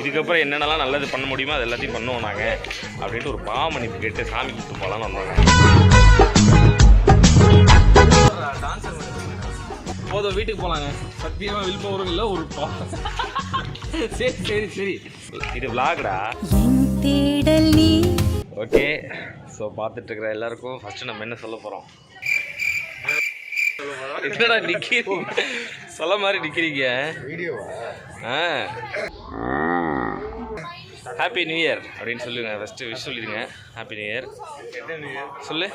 இதுக்கப்புறம் என்னென்னலாம் நல்லது பண்ண முடியுமோ அது எல்லாத்தையும் பண்ணுவோம் நாங்கள் அப்படின்ட்டு ஒரு பாவமன்னிப்பு கேட்டு சாமி கூப்பிட்டு போகலான்னு வந்தாங்க. போதும் வீட்டுக்கு போகலாங்க. சத்தியமாக வில் பவரும் இல்லை ஒரு சரி சரி சரி இது விளாக்டா. ஓகே, ஸோ பார்த்துட்டு இருக்கிற எல்லாருக்கும் ஃபஸ்ட்டு நம்ம என்ன சொல்ல போகிறோம்? என்னடா நிற்கிறீங்க சொல்ல மாதிரி நிற்கிறீங்க? ஹாப்பி நியூ இயர் அப்படின்னு சொல்லுங்க. ஃபஸ்ட்டு விஷ் சொல்லிடுங்க. ஹாப்பி நியூ இயர் சொல்லு.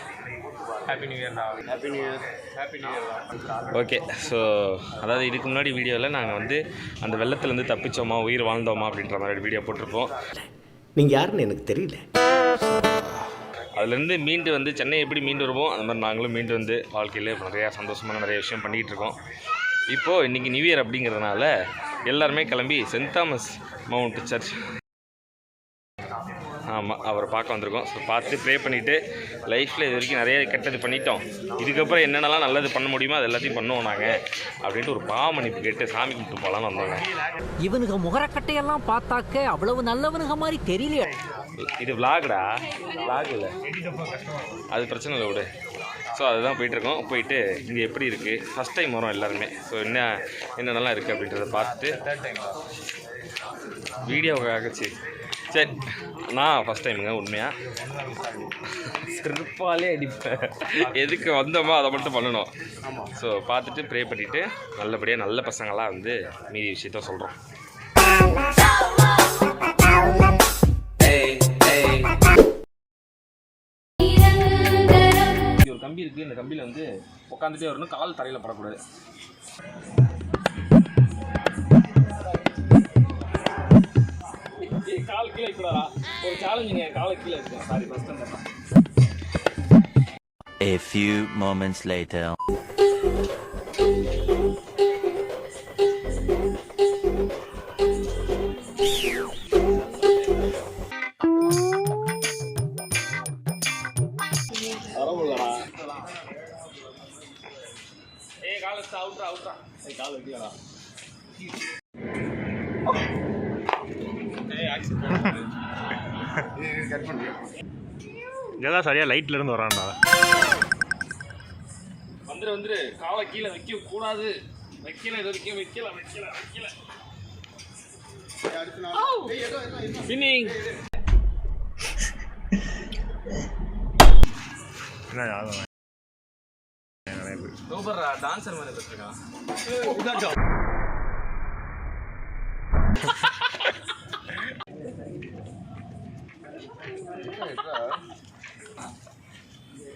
Happy new year. Happy new year. Happy new year. Okay, so அதாவது இதுக்கு முன்னாடி வீடியோவில் நாங்கள் வந்து அந்த வெள்ளத்துலேருந்து தப்பிச்சோமா உயிர் வாழ்ந்தோமா அப்படின்ற மாதிரி வீடியோ போட்டிருப்போம். நீங்கள் யாருன்னு எனக்கு தெரியல. அதுலேருந்து மீண்டு வந்து சென்னை எப்படி மீண்டு வருவோம் அந்த மாதிரி நாங்களும் மீண்டு வந்து வாழ்க்கையில் நிறையா சந்தோஷமான நிறைய விஷயம் பண்ணிகிட்டு இருக்கோம். இப்போது இன்றைக்கி நியூ இயர் அப்படிங்கிறதுனால எல்லாருமே கிளம்பி சென்ட் தாமஸ் மவுண்ட் சர்ச் ஆமாம் அவரை பார்க்க வந்திருக்கோம். ஸோ பார்த்து ப்ரே பண்ணிவிட்டு லைஃப்பில் இது வரைக்கும் நிறைய கெட்டது பண்ணிட்டோம், இதுக்கப்புறம் என்னென்னலாம் நல்லது பண்ண முடியுமோ அது எல்லாத்தையும் பண்ணுவோம் நாங்கள் அப்படின்ட்டு ஒரு பாவமன்னிப்பு கேட்டு சாமி கூப்பிட்டு போகலான்னு வந்தாங்க. இவனுக்கு முகரக்கட்டையெல்லாம் பார்த்தாக்க அவ்வளவு நல்லவனுங்க மாதிரி தெரியல. இது விளாக்டா, விளாக் இல்லை அது பிரச்சனை இல்லை விடு. ஸோ அதுதான் போயிட்டுருக்கோம். போயிட்டு இங்கே எப்படி இருக்குது ஃபஸ்ட் டைம் வரோம் எல்லாருமே. ஸோ என்னென்னலாம் இருக்குது அப்படின்றத பார்த்துட்டு வீடியோவுக்காக சரி நான் ஃபஸ்ட் டைமுங்க உண்மையாக சிறப்பாலே அடிப்பேன். எதுக்கு வந்தோமோ அதை மட்டும் பண்ணணும். ஸோ பார்த்துட்டு ப்ரே பண்ணிவிட்டு நல்லபடியாக நல்ல பசங்களாக வந்து மீதி விஷயத்த சொல்கிறோம். ஒரு கம்பி இருக்குது, இந்த கம்பியில் வந்து உட்காந்துட்டே வரணும், கால் தரையில் படக்கூடாது. கால் கீழே இருக்கக்கூடாதா? ஒரு சேலஞ்சுங்க, காலை கீழே இருக்கேன். Sorry first time. A few moments later. ஏய் கால் அவுட்ரா அவுட்ரா. ஏய் கால் வைக்கலடா. இதான் சரியா லைட்ல இருந்து வரான்டா. வந்துரு காலை கீழே வைக்க கூடாது. வைக்கல இது வரைக்கும் வைக்கல. பின்னிங் என்ன யாரும் சூப்பர்ரா டான்சர் மாதிரி இருக்கான்.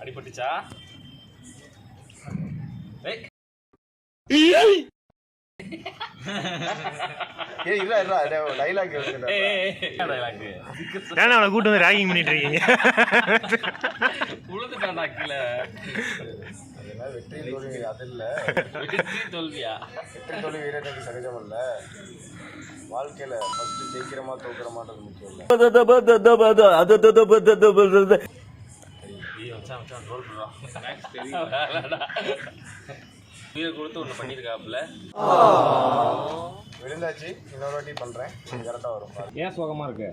அடிபட்டுச்சா? ஏன்னா அவனை கூட்டு வந்து ராகிங் பண்ணிட்டு இருக்கீங்க. உழுதுட்டான்டா கீழே. வெற்றி தோல்வி அது இல்லை. வெற்றி தோல்வியா? வெற்றி தோல்வி வீரர்களுக்கு சகஜம் இல்லை. வாழ்க்கையில் ஃபஸ்ட்டு ஜெயிக்கிறமா தோக்கிறமான்றது முக்கியம் இல்லை. உயிரை கொடுத்து ஒன்று பண்ணியிருக்காப்புல. விழுந்தாச்சு, இன்னொரு வாட்டி பண்ணுறேன், கரெக்டாக வரும். ஏன் சோகமாக இருக்கு?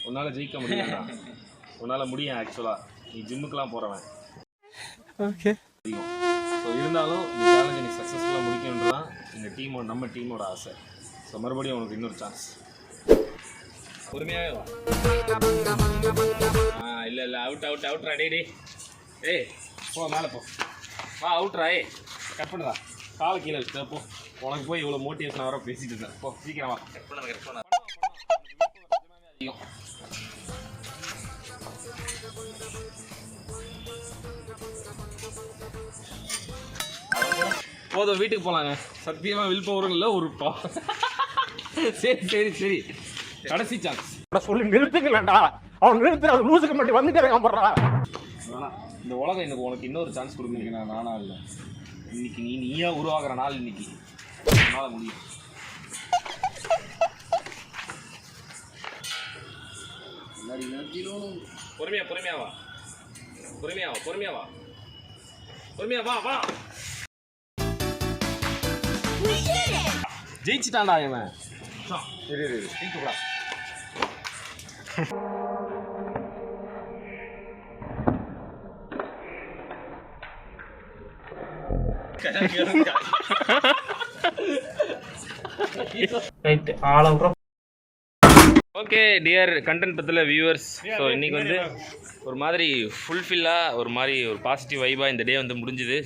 உன்னால் ஜெயிக்க முடியும்டா. உன்னால் முடியும். ஆக்சுவலாக நீ ஜிம்முக்கெலாம் போகிறவன். ஓகே. ஸோ இருந்தாலும் இந்த சேலஞ்சை நீ சக்ஸஸ்ஃபுல்லாக முடிக்கணுன்றதான் எங்கள் நம்ம டீமோட ஆசை. ஸோ மறுபடியும் உனக்கு இன்னொரு சான்ஸ். பொறுமையாகவே வா. இல்லை அவுட்ரா. டே ஏய் போ மேலே போ. வா அவுட்ரா. கட் பண்ணுறா. காலை கீழே வச்சு போ. உனக்கு போய் இவ்வளோ மோட்டிவேஷன் வர பேசிட்டு இருந்தேன். போ சீக்கிரம் வா. கட் பண்ண போதும் வீட்டுக்கு போகலாங்க. சத்தியமாக வில் பவரும் இல்லை ஒரு சரி சரி சரி கடைசி சான்ஸ். சொல்லி நிறுத்துக்கலடா. அவன் நிறுத்துற லூசுக்கு மட்டும் வந்துட்டே வேணாம். இந்த உலகம் எனக்கு உனக்கு இன்னொரு சான்ஸ் கொடுக்குறீங்க. நானா இல்லை, இன்னைக்கு நீயா உருவாகிற நாள். இன்னைக்கு உன்னால் முடியும். பொறுமையா வா. ஜெயிச்சிட்டான்டா இவன். இரு right all out okay dear content பற்றில வியூவர்ஸ், ஸோ இன்றைக்கி வந்து ஒரு மாதிரி ஃபுல்ஃபில்லாக ஒரு மாதிரி ஒரு பாசிட்டிவ் வைபாக இந்த டே வந்து முடிஞ்சுது.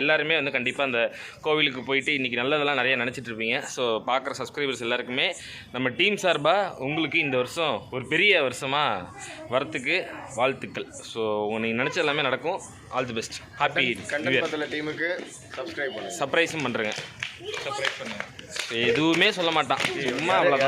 எல்லாருமே வந்து கண்டிப்பாக அந்த கோவிலுக்கு போயிட்டு இன்றைக்கி நல்லதெல்லாம் நிறைய நினச்சிட்ருப்பீங்க. ஸோ பார்க்குற சப்ஸ்கிரைபர்ஸ் எல்லாருக்குமே நம்ம டீம் சார்பாக உங்களுக்கு இந்த வருஷம் ஒரு பெரிய வருஷமாக வரத்துக்கு வாழ்த்துக்கள். ஸோ நீங்கள் நினச்ச எல்லாமே நடக்கும். All the best. Happy content பத்தல டீமுக்கு சப்ஸ்கிரைப் பண்ணுங்க. சர்ப்ரைஸும் பண்ணுறேங்க. எதுவுமே சொல்ல மாட்டான், சும்மா அவ்வளோ